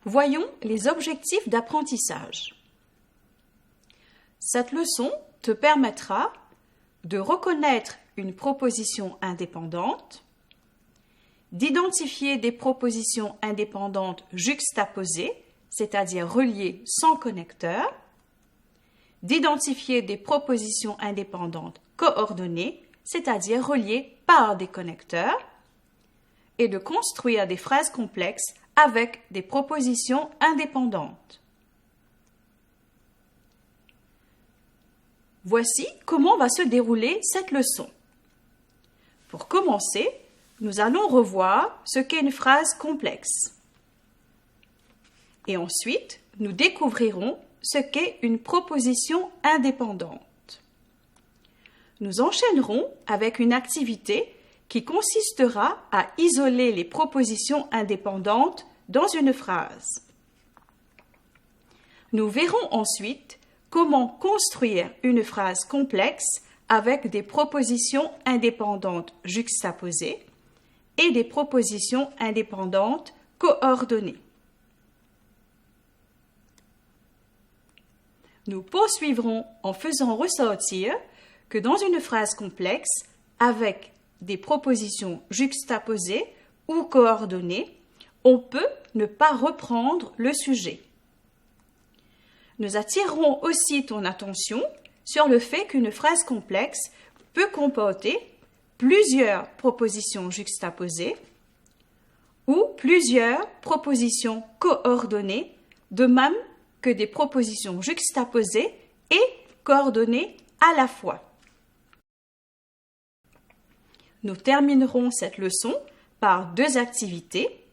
Voyons les objectifs d'apprentissage. Cette leçon te permettra de reconnaître une proposition indépendante, d'identifier des propositions indépendantes juxtaposées, c'est-à-dire reliées sans connecteur, d'identifier des propositions indépendantes coordonnées, c'est-à-dire reliées par des connecteurs, et de construire des phrases complexes avec des propositions indépendantes. Voici comment va se dérouler cette leçon. Pour commencer, nous allons revoir ce qu'est une phrase complexe. Et ensuite, nous découvrirons ce qu'est une proposition indépendante. Nous enchaînerons avec une activité qui consistera à isoler les propositions indépendantes dans une phrase. Nous verrons ensuite comment construire une phrase complexe avec des propositions indépendantes juxtaposées et des propositions indépendantes coordonnées. Nous poursuivrons en faisant ressortir que dans une phrase complexe, avec des propositions juxtaposées ou coordonnées, on peut ne pas reprendre le sujet. Nous attirerons aussi ton attention sur le fait qu'une phrase complexe peut comporter plusieurs propositions juxtaposées ou plusieurs propositions coordonnées, de même que des propositions juxtaposées et coordonnées à la fois. Nous terminerons cette leçon par deux activités.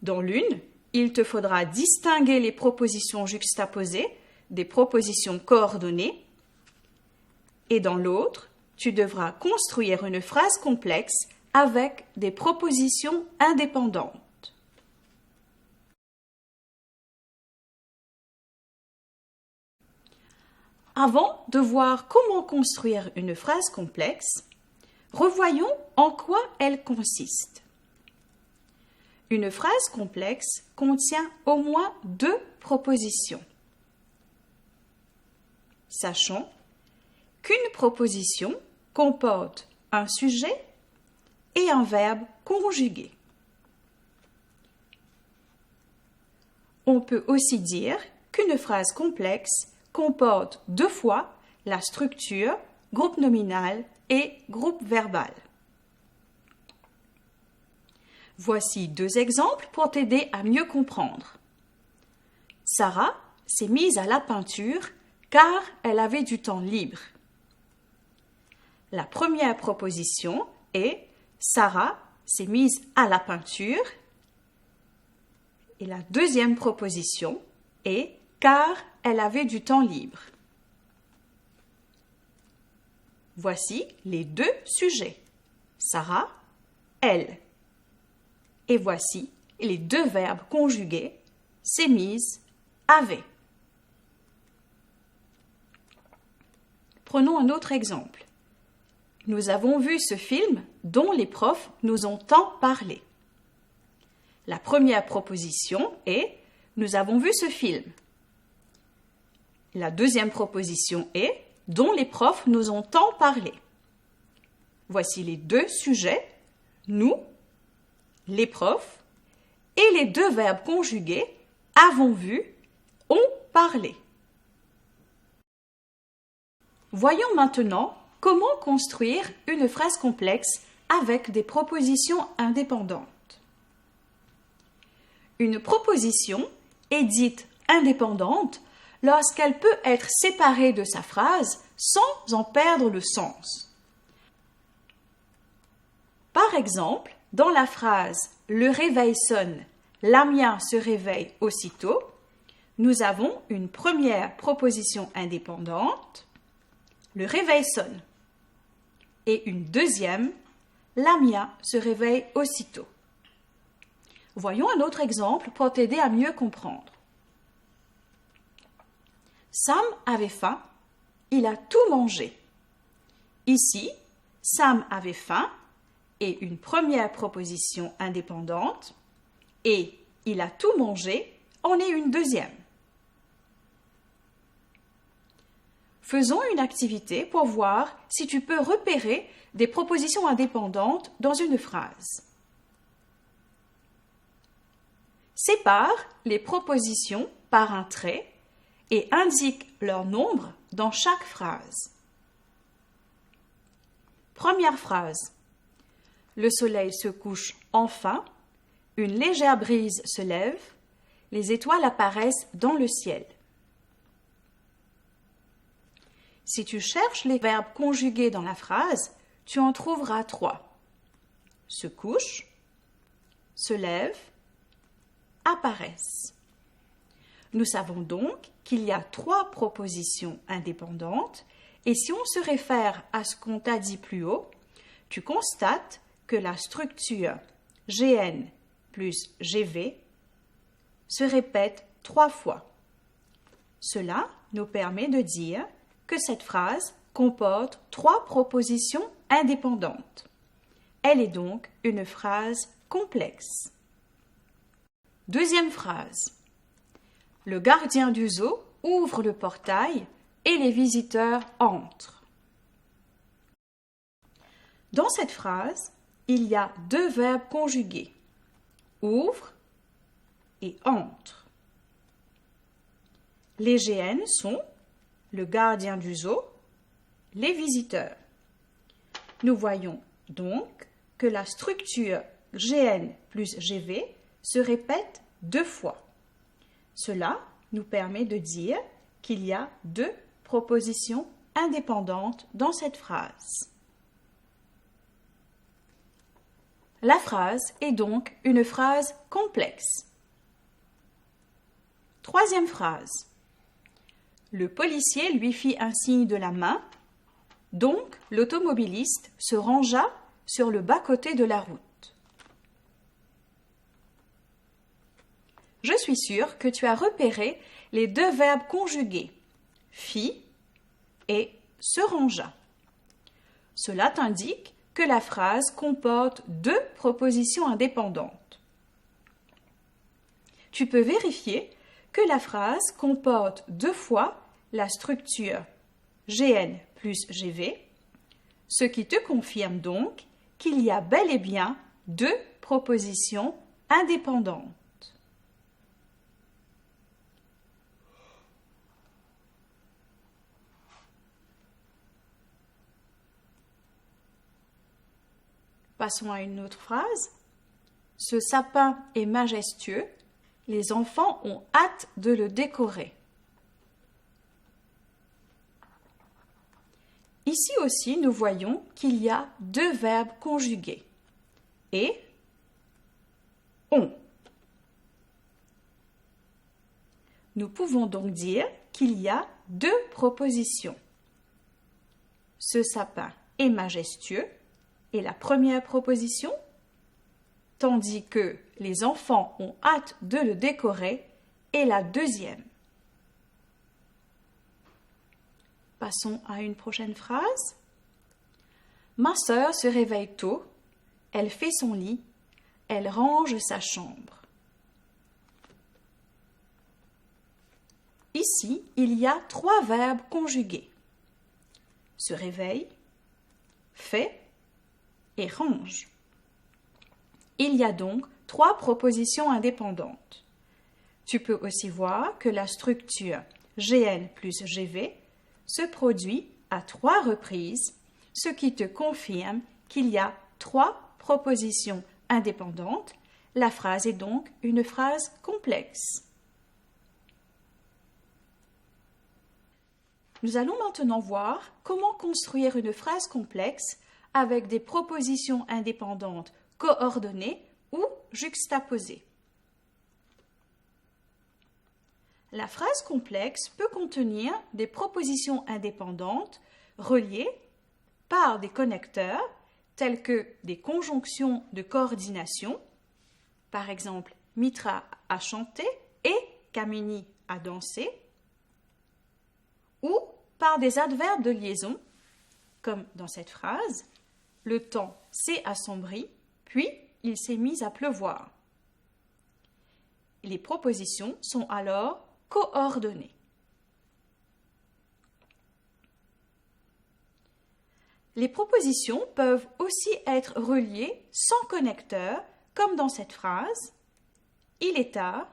Dans l'une, il te faudra distinguer les propositions juxtaposées des propositions coordonnées. Et dans l'autre, tu devras construire une phrase complexe avec des propositions indépendantes. Avant de voir comment construire une phrase complexe, revoyons en quoi elle consiste. Une phrase complexe contient au moins deux propositions. Sachons qu'une proposition comporte un sujet et un verbe conjugué. On peut aussi dire qu'une phrase complexe comporte deux fois la structure groupe nominal et groupe verbal. Voici deux exemples pour t'aider à mieux comprendre. Sarah s'est mise à la peinture car elle avait du temps libre. La première proposition est Sarah s'est mise à la peinture et la deuxième proposition est car elle avait du temps libre. Voici les deux sujets, Sarah, elle. Et voici les deux verbes conjugués, s'est mise, avait. Prenons un autre exemple. Nous avons vu ce film dont les profs nous ont tant parlé. La première proposition est « Nous avons vu ce film ». La deuxième proposition est « dont les profs nous ont tant parlé ». Voici les deux sujets, nous, les profs, et les deux verbes conjugués avons vu, ont parlé. Voyons maintenant comment construire une phrase complexe avec des propositions indépendantes. Une proposition est dite indépendante lorsqu'elle peut être séparée de sa phrase sans en perdre le sens. Par exemple, dans la phrase « Le réveil sonne, Lamia se réveille aussitôt », nous avons une première proposition indépendante, le réveil sonne, et une deuxième, Lamia se réveille aussitôt. Voyons un autre exemple pour t'aider à mieux comprendre. Sam avait faim, il a tout mangé. Ici, Sam avait faim et une première proposition indépendante et il a tout mangé en est une deuxième. Faisons une activité pour voir si tu peux repérer des propositions indépendantes dans une phrase. Sépare les propositions par un trait et indique leur nombre dans chaque phrase. Première phrase. Le soleil se couche enfin, une légère brise se lève, les étoiles apparaissent dans le ciel. Si tu cherches les verbes conjugués dans la phrase, tu en trouveras 3. Se couche, se lève, apparaissent. Nous savons donc qu'il y a 3 propositions indépendantes et si on se réfère à ce qu'on t'a dit plus haut, tu constates que la structure GN plus GV se répète 3 fois. Cela nous permet de dire que cette phrase comporte 3 propositions indépendantes. Elle est donc une phrase complexe. Deuxième phrase. Le gardien du zoo ouvre le portail et les visiteurs entrent. Dans cette phrase, il y a 2 verbes conjugués, ouvre et entre. Les GN sont le gardien du zoo, les visiteurs. Nous voyons donc que la structure GN plus GV se répète 2 fois. Cela nous permet de dire qu'il y a 2 propositions indépendantes dans cette phrase. La phrase est donc une phrase complexe. Troisième phrase. Le policier lui fit un signe de la main, donc l'automobiliste se rangea sur le bas-côté de la route. Je suis sûre que tu as repéré les 2 verbes conjugués, fit et se rangea. Cela t'indique que la phrase comporte 2 propositions indépendantes. Tu peux vérifier que la phrase comporte 2 fois la structure GN plus GV, ce qui te confirme donc qu'il y a bel et bien 2 propositions indépendantes. Passons à une autre phrase. Ce sapin est majestueux, les enfants ont hâte de le décorer. Ici aussi, nous voyons qu'il y a 2 verbes conjugués, et, ont. Nous pouvons donc dire qu'il y a 2 propositions. Ce sapin est majestueux est la première proposition, tandis que les enfants ont hâte de le décorer est la deuxième. Passons à une prochaine phrase. Ma sœur se réveille tôt, elle fait son lit, elle range sa chambre. Ici, il y a 3 verbes conjugués. Se réveille, fait et range. Il y a donc 3 propositions indépendantes. Tu peux aussi voir que la structure GN plus GV se produit à 3 reprises, ce qui te confirme qu'il y a 3 propositions indépendantes. La phrase est donc une phrase complexe. Nous allons maintenant voir comment construire une phrase complexe avec des propositions indépendantes coordonnées ou juxtaposées. La phrase complexe peut contenir des propositions indépendantes reliées par des connecteurs tels que des conjonctions de coordination, par exemple Mitra a chanté et Kamini a dansé, ou par des adverbes de liaison, comme dans cette phrase, le temps s'est assombri, puis il s'est mis à pleuvoir. Les propositions sont alors coordonnées. Les propositions peuvent aussi être reliées sans connecteur, comme dans cette phrase « Il est tard,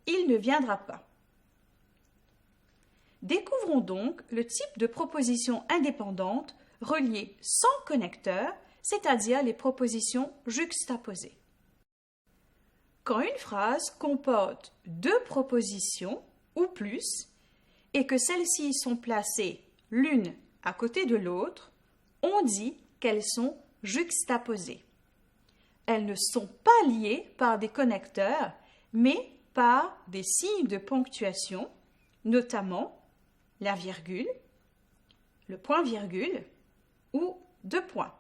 il ne viendra pas ». Découvrons donc le type de propositions indépendantes reliées sans connecteur, c'est-à-dire les propositions juxtaposées. Quand une phrase comporte deux propositions ou plus et que celles-ci sont placées l'une à côté de l'autre, on dit qu'elles sont juxtaposées. Elles ne sont pas liées par des connecteurs, mais par des signes de ponctuation, notamment la virgule, le point-virgule ou deux points.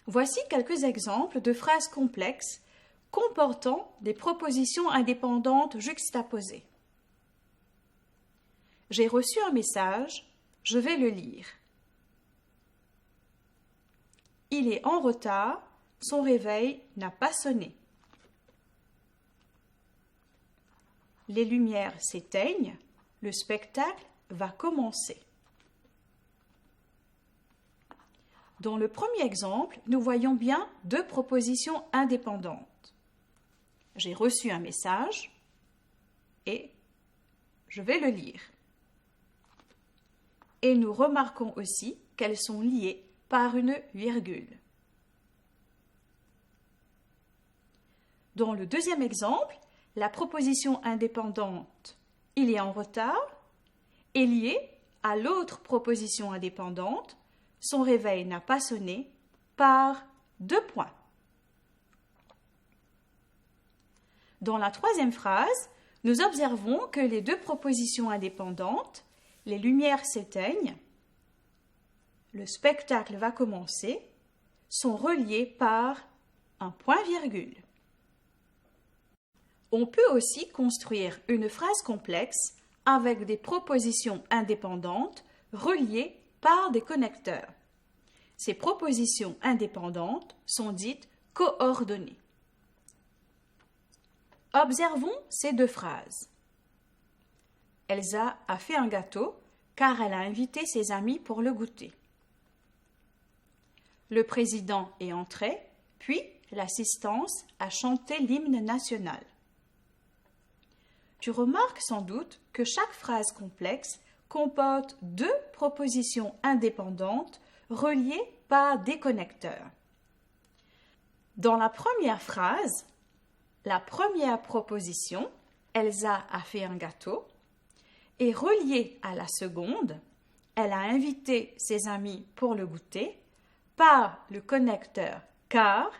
Voici quelques exemples de phrases complexes comportant des propositions indépendantes juxtaposées. J'ai reçu un message, je vais le lire. Il est en retard, son réveil n'a pas sonné. Les lumières s'éteignent, le spectacle va commencer. Dans le premier exemple, nous voyons bien deux propositions indépendantes. J'ai reçu un message et je vais le lire. Et nous remarquons aussi qu'elles sont liées par une virgule. Dans le deuxième exemple, la proposition indépendante « il est en retard » est liée à l'autre proposition indépendante « son réveil n'a pas sonné » par deux points. Dans la troisième phrase, nous observons que les deux propositions indépendantes, les lumières s'éteignent, le spectacle va commencer, sont reliées par un point-virgule. On peut aussi construire une phrase complexe avec des propositions indépendantes reliées par des connecteurs. Ces propositions indépendantes sont dites coordonnées. Observons ces deux phrases. Elsa a fait un gâteau car elle a invité ses amis pour le goûter. Le président est entré, puis l'assistance a chanté l'hymne national. Tu remarques sans doute que chaque phrase complexe comporte deux propositions indépendantes reliées par des connecteurs. Dans la première phrase, la première proposition, Elsa a fait un gâteau, est reliée à la seconde, elle a invité ses amis pour le goûter, par le connecteur car,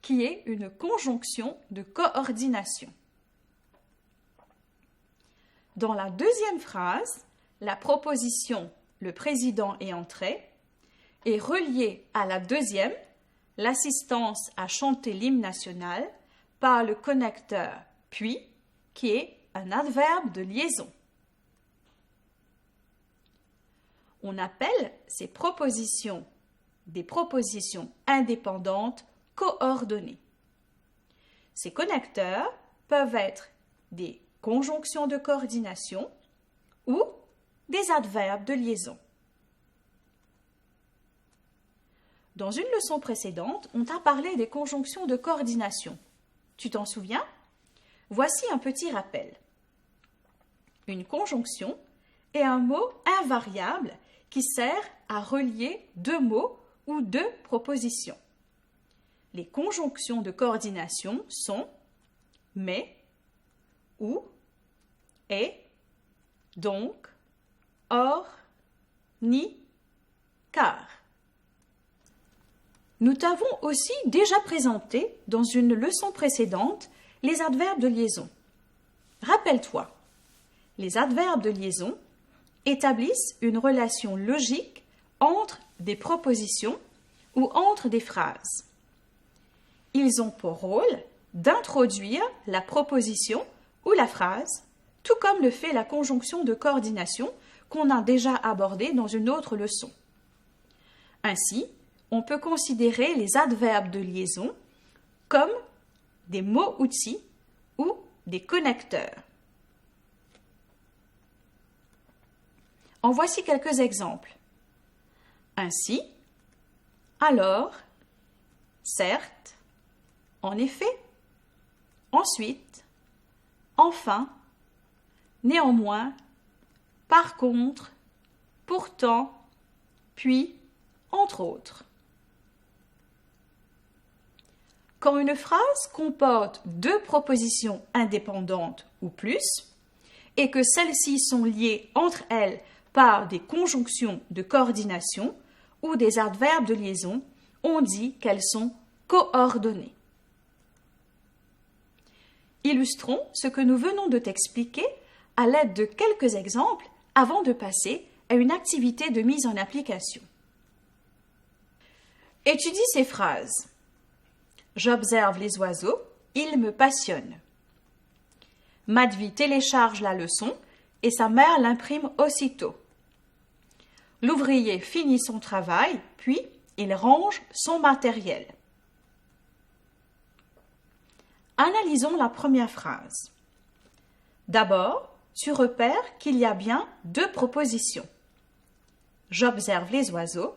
qui est une conjonction de coordination. Dans la deuxième phrase, la proposition « le président est entré » est reliée à la deuxième, l'assistance à chanter l'hymne national, par le connecteur « puis » qui est un adverbe de liaison. On appelle ces propositions des propositions indépendantes coordonnées. Ces connecteurs peuvent être des conjonctions de coordination ou des adverbes de liaison. Dans une leçon précédente, on t'a parlé des conjonctions de coordination. Tu t'en souviens? Voici un petit rappel. Une conjonction est un mot invariable qui sert à relier deux mots ou deux propositions. Les conjonctions de coordination sont mais, ou, et, donc, or, ni, car. Nous t'avons aussi déjà présenté dans une leçon précédente les adverbes de liaison. Rappelle-toi, les adverbes de liaison établissent une relation logique entre des propositions ou entre des phrases. Ils ont pour rôle d'introduire la proposition ou la phrase, tout comme le fait la conjonction de coordination qu'on a déjà abordée dans une autre leçon. Ainsi, on peut considérer les adverbes de liaison comme des mots-outils ou des connecteurs. En voici quelques exemples. Ainsi, alors, certes, en effet, ensuite, enfin, néanmoins, par contre, pourtant, puis, entre autres. Quand une phrase comporte deux propositions indépendantes ou plus, et que celles-ci sont liées entre elles par des conjonctions de coordination ou des adverbes de liaison, on dit qu'elles sont coordonnées. Illustrons ce que nous venons de t'expliquer à l'aide de quelques exemples avant de passer à une activité de mise en application. Étudie ces phrases. J'observe les oiseaux, ils me passionnent. Madhvi télécharge la leçon et sa mère l'imprime aussitôt. L'ouvrier finit son travail, puis il range son matériel. Analysons la première phrase. D'abord, tu repères qu'il y a bien deux propositions. J'observe les oiseaux.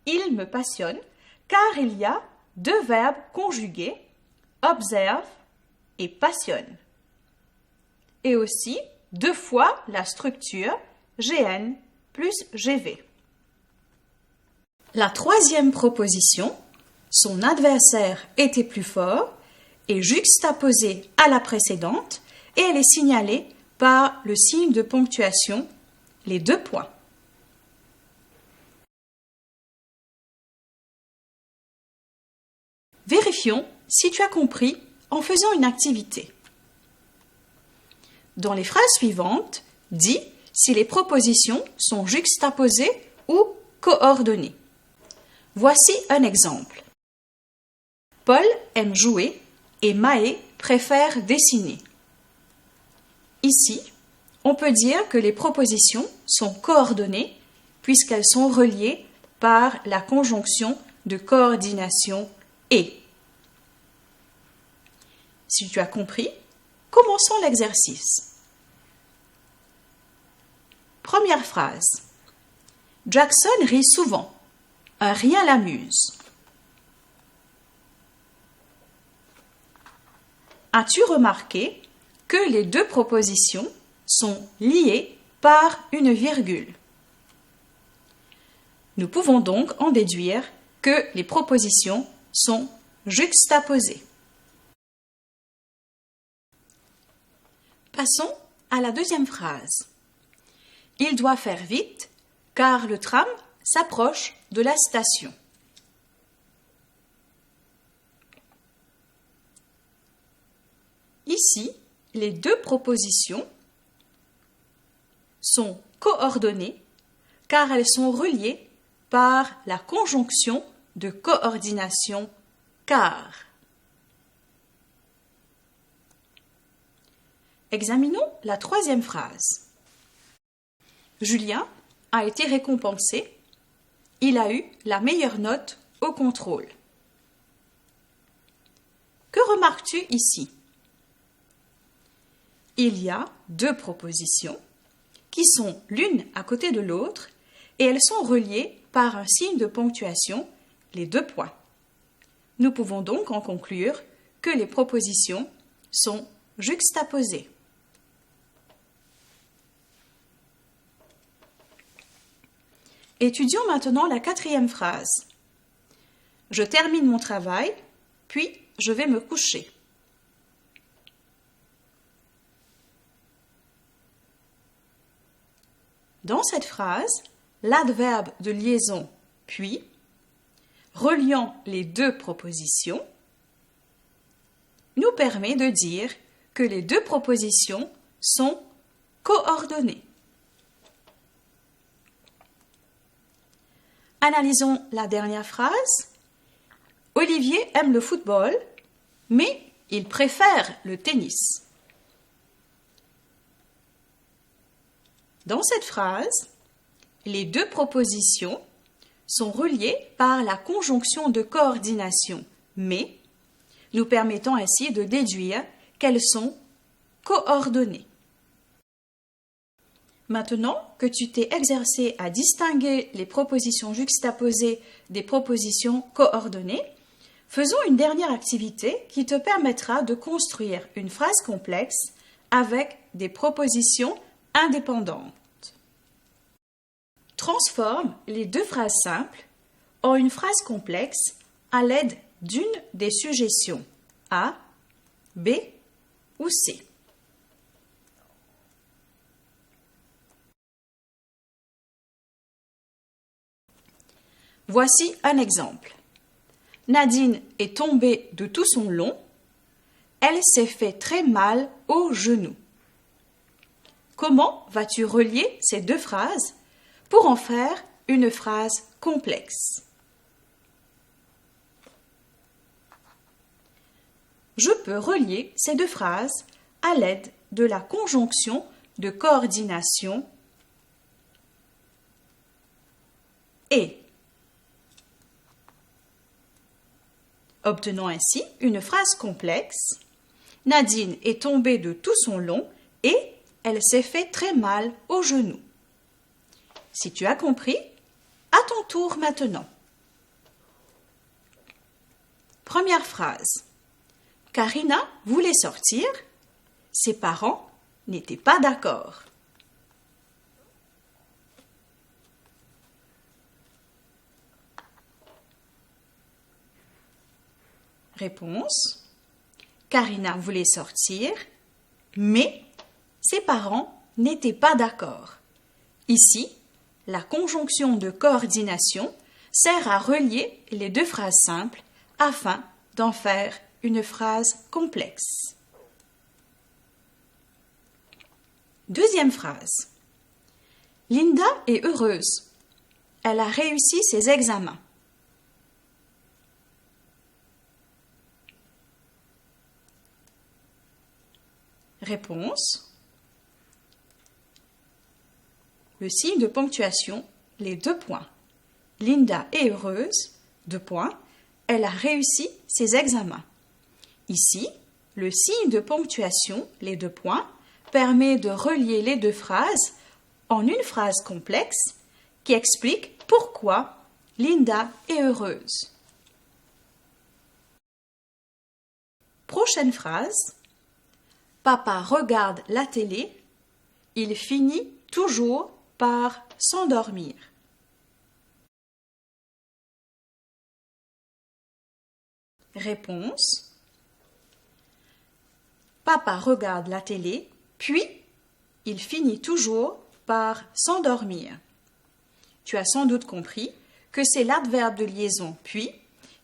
Ils me passionnent car il y a deux verbes conjugués, observe et passionne. Et aussi deux fois la structure GN plus GV. La troisième proposition, son adversaire était plus fort, est juxtaposée à la précédente et elle est signalée par le signe de ponctuation, les deux points. Vérifions si tu as compris en faisant une activité. Dans les phrases suivantes, dis si les propositions sont juxtaposées ou coordonnées. Voici un exemple. Paul aime jouer et Maë préfère dessiner. Ici, on peut dire que les propositions sont coordonnées puisqu'elles sont reliées par la conjonction de coordination et. Si tu as compris, commençons l'exercice. Première phrase. Jackson rit souvent. Un rien l'amuse. As-tu remarqué que les deux propositions sont liées par une virgule? Nous pouvons donc en déduire que les propositions sont juxtaposées. Passons à la deuxième phrase. Il doit faire vite car le tram s'approche de la station. Ici, les deux propositions sont coordonnées car elles sont reliées par la conjonction de coordination car. Examinons la troisième phrase. Julien a été récompensé. Il a eu la meilleure note au contrôle. Que remarques-tu ici? Il y a deux propositions qui sont l'une à côté de l'autre et elles sont reliées par un signe de ponctuation, les deux points. Nous pouvons donc en conclure que les propositions sont juxtaposées. Étudions maintenant la quatrième phrase. Je termine mon travail, puis je vais me coucher. Dans cette phrase, l'adverbe de liaison « puis » reliant les deux propositions nous permet de dire que les deux propositions sont coordonnées. Analysons la dernière phrase. Olivier aime le football, mais il préfère le tennis. Dans cette phrase, les deux propositions sont reliées par la conjonction de coordination « mais » nous permettant ainsi de déduire qu'elles sont coordonnées. Maintenant que tu t'es exercé à distinguer les propositions juxtaposées des propositions coordonnées, faisons une dernière activité qui te permettra de construire une phrase complexe avec des propositions indépendantes. Transforme les deux phrases simples en une phrase complexe à l'aide d'une des suggestions A, B ou C. Voici un exemple. Nadine est tombée de tout son long. Elle s'est fait très mal au genou. Comment vas-tu relier ces deux phrases pour en faire une phrase complexe? Je peux relier ces deux phrases à l'aide de la conjonction de coordination et. Obtenons ainsi une phrase complexe. Nadine est tombée de tout son long et elle s'est fait très mal au genou. Si tu as compris, à ton tour maintenant. Première phrase. Karina voulait sortir. Ses parents n'étaient pas d'accord. Réponse. Karina voulait sortir, mais ses parents n'étaient pas d'accord. Ici, la conjonction de coordination sert à relier les deux phrases simples afin d'en faire une phrase complexe. Deuxième phrase. Linda est heureuse. Elle a réussi ses examens. Réponse. Le signe de ponctuation, les deux points. Linda est heureuse, deux points. Elle a réussi ses examens. Ici, le signe de ponctuation, les deux points, permet de relier les deux phrases en une phrase complexe qui explique pourquoi Linda est heureuse. Prochaine phrase. Papa regarde la télé, il finit toujours par s'endormir. Réponse. Papa regarde la télé, puis il finit toujours par s'endormir. Tu as sans doute compris que c'est l'adverbe de liaison puis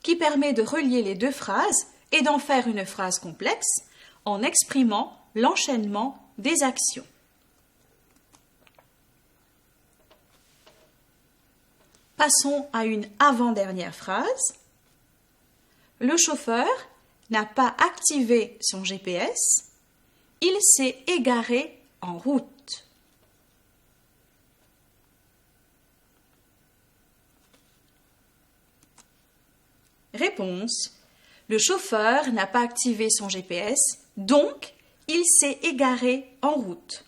qui permet de relier les deux phrases et d'en faire une phrase complexe en exprimant l'enchaînement des actions. Passons à une avant-dernière phrase. Le chauffeur n'a pas activé son GPS, il s'est égaré en route. Réponse. Le chauffeur n'a pas activé son GPS, donc il s'est égaré en route.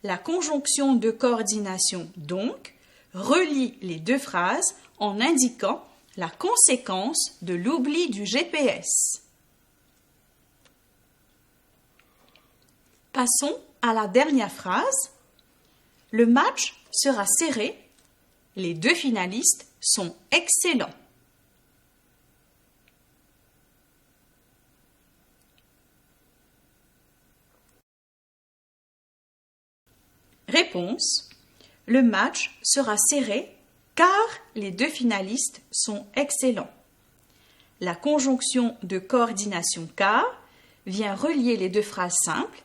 La conjonction de coordination donc relie les deux phrases en indiquant la conséquence de l'oubli du GPS. Passons à la dernière phrase. Le match sera serré. Les deux finalistes sont excellents. Réponse. Le match sera serré car les deux finalistes sont excellents. La conjonction de coordination car vient relier les deux phrases simples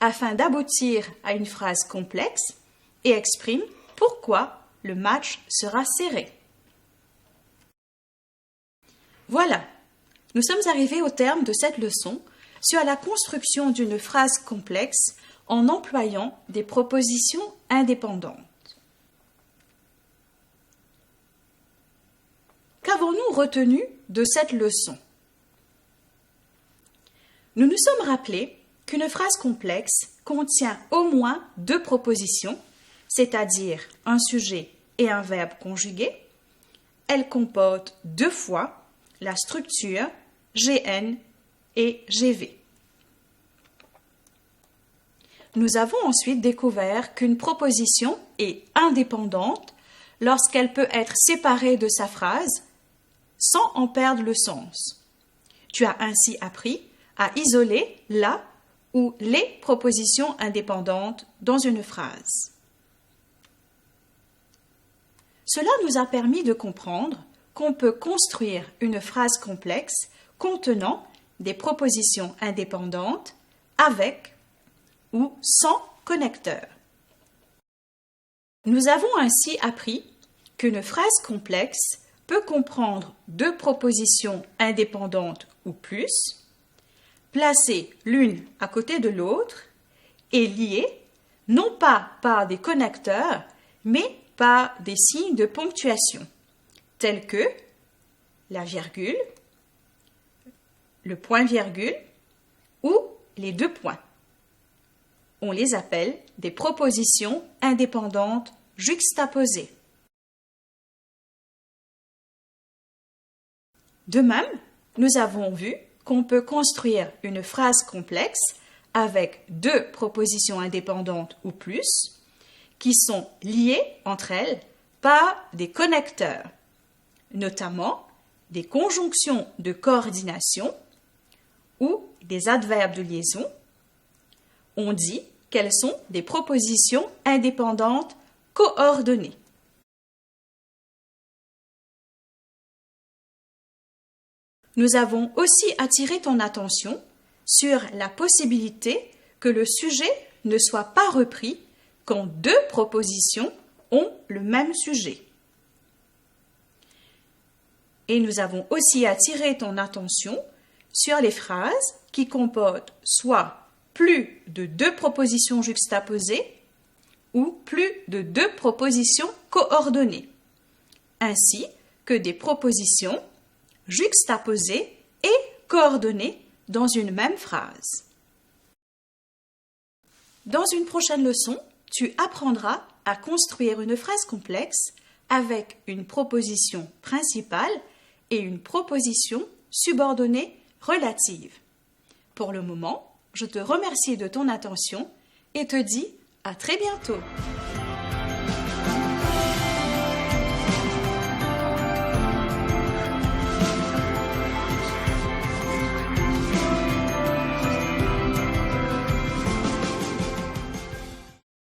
afin d'aboutir à une phrase complexe et exprime pourquoi le match sera serré. Voilà, nous sommes arrivés au terme de cette leçon sur la construction d'une phrase complexe en employant des propositions indépendantes. Qu'avons-nous retenu de cette leçon? Nous nous sommes rappelés qu'une phrase complexe contient au moins deux propositions, c'est-à-dire un sujet et un verbe conjugué. Elle comporte deux fois la structure GN et GV. Nous avons ensuite découvert qu'une proposition est indépendante lorsqu'elle peut être séparée de sa phrase sans en perdre le sens. Tu as ainsi appris à isoler la ou les propositions indépendantes dans une phrase. Cela nous a permis de comprendre qu'on peut construire une phrase complexe contenant des propositions indépendantes avec ou sans connecteur. Nous avons ainsi appris qu'une phrase complexe peut comprendre deux propositions indépendantes ou plus, placées l'une à côté de l'autre et liées non pas par des connecteurs, mais par des signes de ponctuation, tels que la virgule, le point-virgule ou les deux points. On les appelle des propositions indépendantes juxtaposées. De même, nous avons vu qu'on peut construire une phrase complexe avec deux propositions indépendantes ou plus qui sont liées entre elles par des connecteurs, notamment des conjonctions de coordination ou des adverbes de liaison. On dit qu'elles sont des propositions indépendantes coordonnées. Nous avons aussi attiré ton attention sur la possibilité que le sujet ne soit pas repris quand deux propositions ont le même sujet. Et nous avons aussi attiré ton attention sur les phrases qui comportent soit plus de deux propositions juxtaposées ou plus de deux propositions coordonnées, ainsi que des propositions juxtaposées et coordonnées dans une même phrase. Dans une prochaine leçon, tu apprendras à construire une phrase complexe avec une proposition principale et une proposition subordonnée relative. Pour le moment, je te remercie de ton attention et te dis à très bientôt.